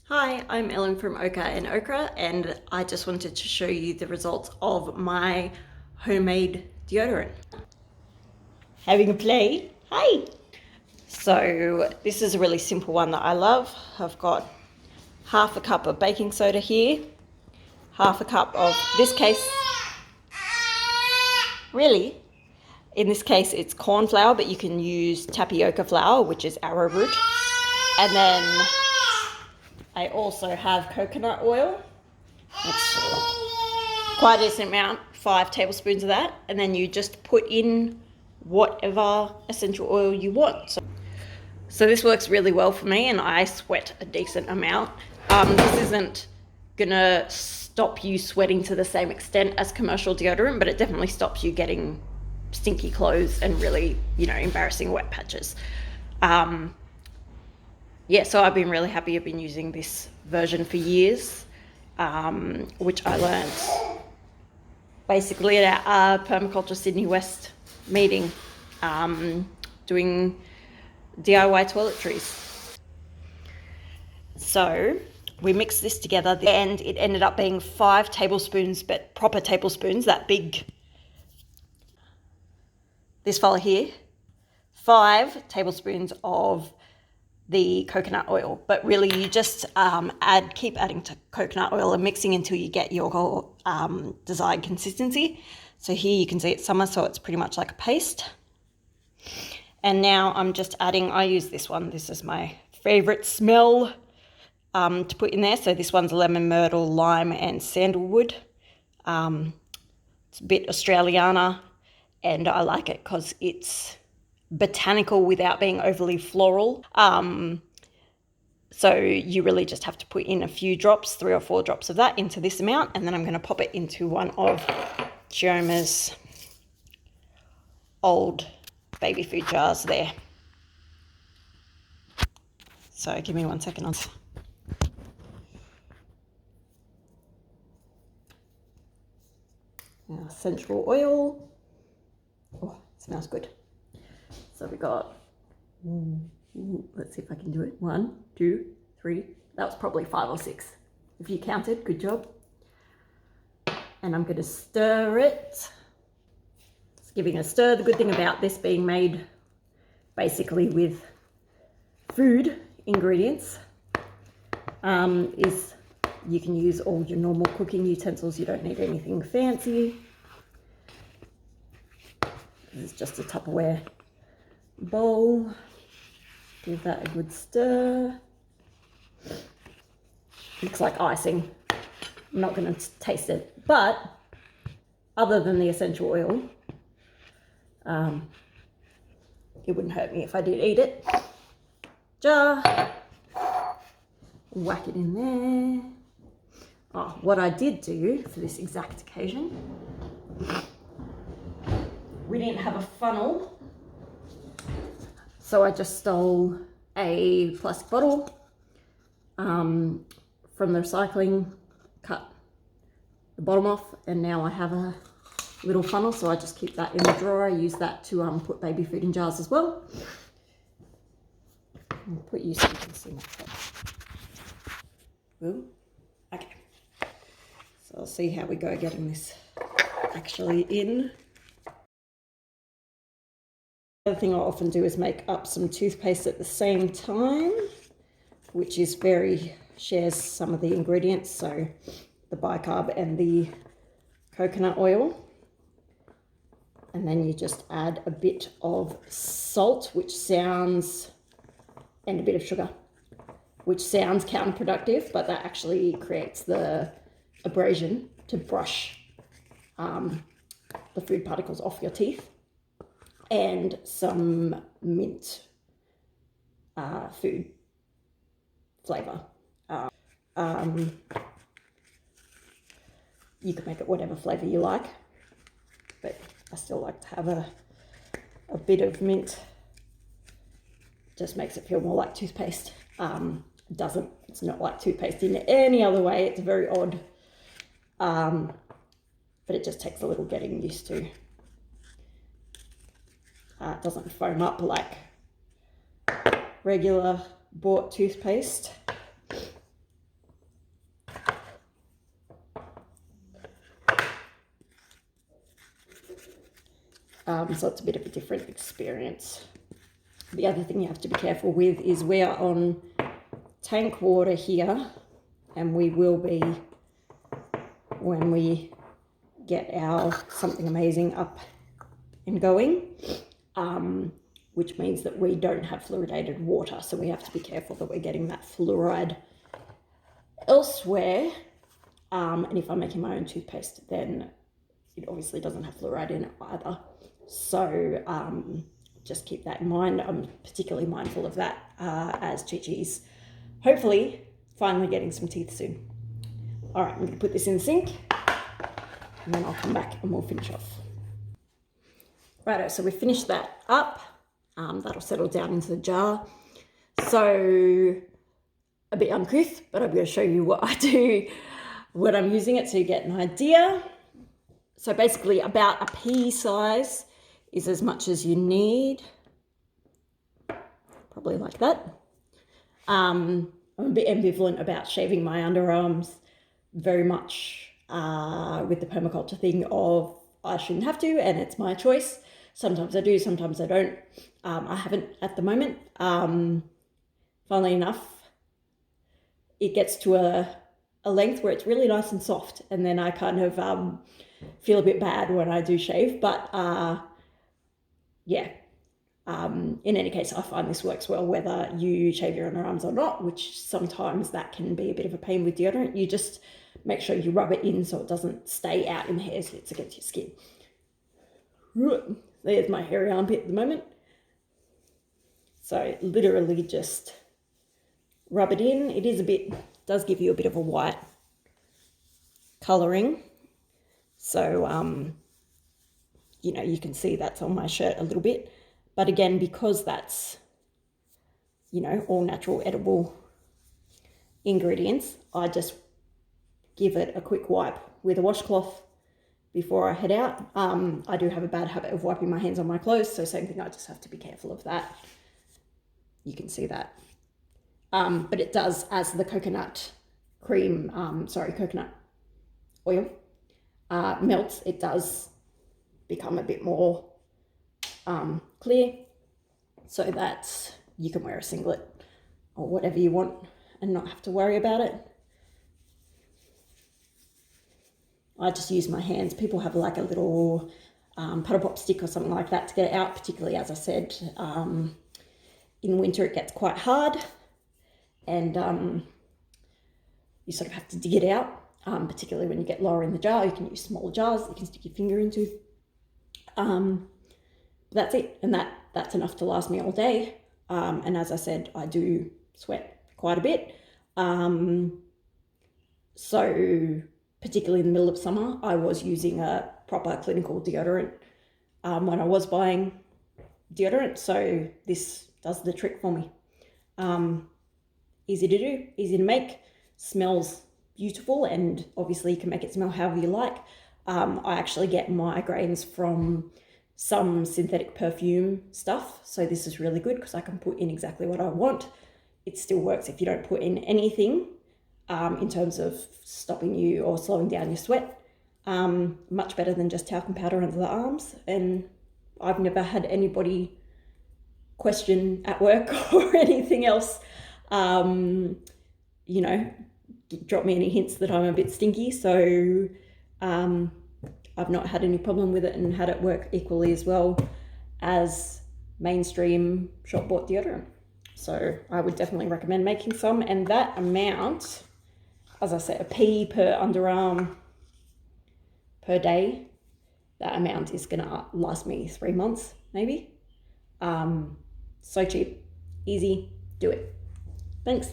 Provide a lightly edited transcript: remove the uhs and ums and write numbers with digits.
Hi, I'm Ellen from Ochre and Okra, and I just wanted to show you the results of my homemade deodorant. Having a play? Hi! So this is a really simple one that I love. I've got half a cup of baking soda here, half a cup of, this case, really? In this case it's corn flour, but you can use tapioca flour, which is arrowroot. And then I also have coconut oil. That's quite a decent amount, 5 tablespoons of that. And then you just put in whatever essential oil you want. So this works really well for me, and I sweat a decent amount. This isn't gonna stop you sweating to the same extent as commercial deodorant, but it definitely stops you getting stinky clothes and really, embarrassing wet patches. Yeah, so I've been really happy. I've been using this version for years, which I learned basically at our Permaculture Sydney West meeting, doing DIY toiletries. So we mixed this together, and it ended up being 5 tablespoons, but proper tablespoons, that big, this fella here, 5 tablespoons of the coconut oil. But really you just keep adding to coconut oil and mixing until you get your desired consistency. So here you can see it's summer, so it's pretty much like a paste. And now I'm just adding, I use this one, this is my favorite smell to put in there. So this one's lemon, myrtle, lime and sandalwood. It's a bit Australiana, and I like it because it's botanical without being overly floral. So you really just have to put in a few drops, 3 or 4 drops of that into this amount, and then I'm going to pop it into one of Chioma's old baby food jars there. So give me 1 second. Now, essential oil. Oh, it smells good. So we got, let's see if I can do it. 1, 2, 3. That was probably 5 or 6. If you counted, good job. And I'm going to stir it. It's giving a stir. The good thing about this being made basically with food ingredients is you can use all your normal cooking utensils. You don't need anything fancy. This is just a Tupperware bowl. Give that a good stir. Looks like icing. I'm not going to taste it, but other than the essential oil, it wouldn't hurt me if I did eat it. Jar. Whack it in there. Oh, what I did do for this exact occasion, we didn't have a funnel, so I just stole a plastic bottle from the recycling, cut the bottom off, and now I have a little funnel, so I just keep that in the drawer. I use that to put baby food in jars as well. I'll put you so you can see my face. Ooh, okay. So I'll see how we go getting this actually in. The other thing I often do is make up some toothpaste at the same time, which is shares some of the ingredients, so the bicarb and the coconut oil. And then you just add a bit of salt, and a bit of sugar, which sounds counterproductive, but that actually creates the abrasion to brush the food particles off your teeth. And some mint food flavour. You can make it whatever flavour you like, but I still like to have a bit of mint. Just makes it feel more like toothpaste. It's not like toothpaste in any other way. It's very odd, but it just takes a little getting used to. It doesn't foam up like regular bought toothpaste. So it's a bit of a different experience. The other thing you have to be careful with is we are on tank water here, and we will be when we get our Something Amazing up and going, which means that we don't have fluoridated water. So we have to be careful that we're getting that fluoride elsewhere. And if I'm making my own toothpaste, then it obviously doesn't have fluoride in it either. So just keep that in mind. I'm particularly mindful of that as Chi-Chi's hopefully finally getting some teeth soon. All right, I'm going to put this in the sink, and then I'll come back and we'll finish off. Righto, so we finished that up. That'll settle down into the jar. So a bit uncouth, but I'm going to show you what I do when I'm using it so you get an idea. So basically about a pea size is as much as you need. Probably like that. I'm a bit ambivalent about shaving my underarms, very much with the permaculture thing of I shouldn't have to, and it's my choice. Sometimes I do, sometimes I don't. I haven't at the moment. Funnily enough, it gets to a length where it's really nice and soft, and then I kind of feel a bit bad when I do shave, but yeah. In any case, I find this works well whether you shave your underarms or not, which sometimes that can be a bit of a pain with deodorant. You just make sure you rub it in so it doesn't stay out in the hairs, it's against your skin. There's my hairy armpit at the moment. So literally just rub it in. It is does give you a bit of a white colouring. So, you can see that's on my shirt a little bit. But again, because that's, all natural edible ingredients, I just give it a quick wipe with a washcloth before I head out. I do have a bad habit of wiping my hands on my clothes, so same thing, I just have to be careful of that. You can see that. But it does, as the coconut oil melts, it does become a bit more clear, so that you can wear a singlet or whatever you want and not have to worry about it. I just use my hands. People have like a little puddle pop stick or something like that to get it out, particularly, as I said, in winter it gets quite hard, and you sort of have to dig it out, particularly when you get lower in the jar. You can use smaller jars that you can stick your finger into. That's it, and that's enough to last me all day. And as I said, I do sweat quite a bit. So particularly in the middle of summer, I was using a proper clinical deodorant when I was buying deodorant. So this does the trick for me. Easy to do, easy to make, smells beautiful, and obviously you can make it smell however you like. I actually get migraines from some synthetic perfume stuff, so this is really good because I can put in exactly what I want. It still works if you don't put in anything in terms of stopping you or slowing down your sweat. Much better than just talcum powder under the arms. And I've never had anybody question at work or anything else, drop me any hints that I'm a bit stinky. So I've not had any problem with it and had it work equally as well as mainstream shop bought deodorant. So I would definitely recommend making some, and that amount, as I said, a pea per underarm per day, that amount is gonna last me 3 months maybe. So cheap, easy, do it. Thanks.